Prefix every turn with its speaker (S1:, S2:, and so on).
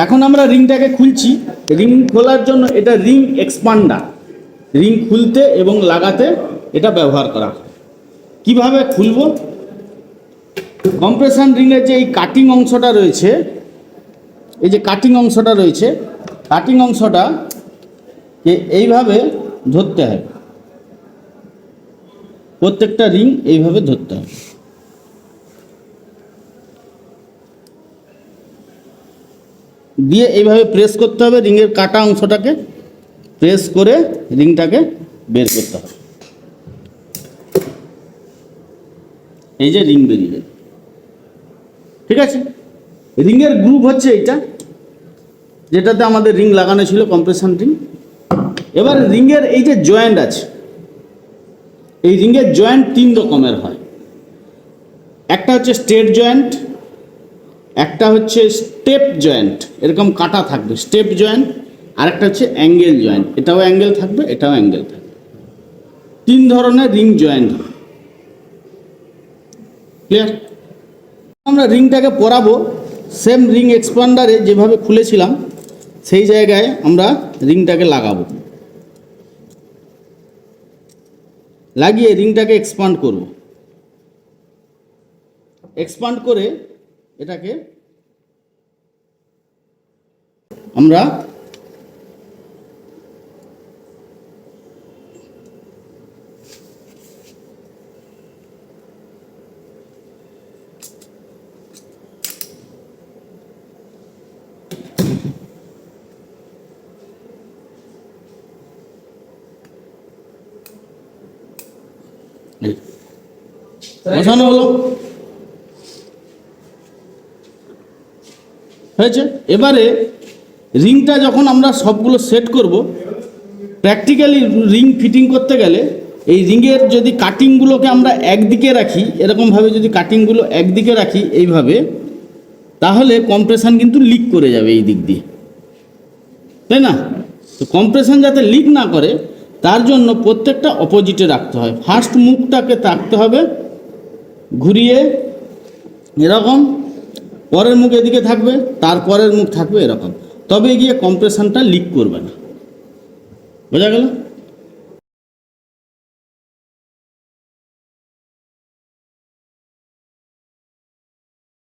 S1: এখন আমরা রিংটাকে খুলছি। রিং খোলার জন্য এটা রিং এক্সপান্ডার, রিং খুলতে এবং লাগাতে এটা ব্যবহার করা। কিভাবে খুলব? কম্প্রেশন রিংয়ের যে এই কাটিং অংশটা রয়েছে, এই যে কাটিং অংশটা রয়েছে, কাটিং অংশটাকে এইভাবে ধরতে হবে। প্রত্যেকটা রিং এইভাবে ধরতে হবে। দিয়ে এইভাবে প্রেস করতে হবে, রিংয়ের কাটা অংশটাকে প্রেস করে রিংটাকে বের করতে হবে। এই যে রিং বেরিয়ে গেল। ঠিক আছে, রিংয়ের গ্রুপ হচ্ছে এইটা, যেটাতে আমাদের রিং লাগানো ছিল, কম্প্রেশন রিং। এবার রিংয়ের এই যে জয়েন্ট আছে, এই রিংয়ের জয়েন্ট 3 রকমের হয়। একটা হচ্ছে স্ট্রেট জয়েন্ট, একটা হচ্ছে স্টেপ জয়েন্ট, এরকম কাটা থাকবে স্টেপ জয়েন্ট, আর একটা হচ্ছে অ্যাঙ্গেল জয়েন্ট, এটাও অ্যাঙ্গেল থাকবে, এটাও অ্যাঙ্গেল থাকবে। 3 ধরনের রিং জয়েন্ট। ক্লিয়ার? আমরা রিংটাকে পরাবো সেম রিং এক্সপান্ডারে যেভাবে খুলেছিলাম সেই জায়গায় আমরা রিংটাকে লাগাবো। লাগিয়ে রিংটাকে এক্সপান্ড করব। এক্সপান্ড করে এটাকে আমরা বসানো হলো, হয়েছে। এবারে রিংটা যখন আমরা সবগুলো সেট করব, প্র্যাকটিক্যালি রিং ফিটিং করতে গেলে এই রিংয়ের যদি কাটিংগুলোকে আমরা একদিকে রাখি, এরকমভাবে যদি কাটিংগুলো একদিকে রাখি এইভাবে, তাহলে কম্প্রেশন কিন্তু লিক করে যাবে এই দিক দিয়ে, তাই না? তো কম্প্রেশন যাতে লিক না করে তার জন্য প্রত্যেকটা অপোজিটে রাখতে হয়। ফার্স্ট মুখটাকে রাখতে হবে ঘুরিয়ে এরকম, পরের মুখ এদিকে থাকবে, তারপরের মুখ থাকবে এরকম, তবে গিয়ে কম্প্রেশনটা লিক করবে না। বোঝা গেল?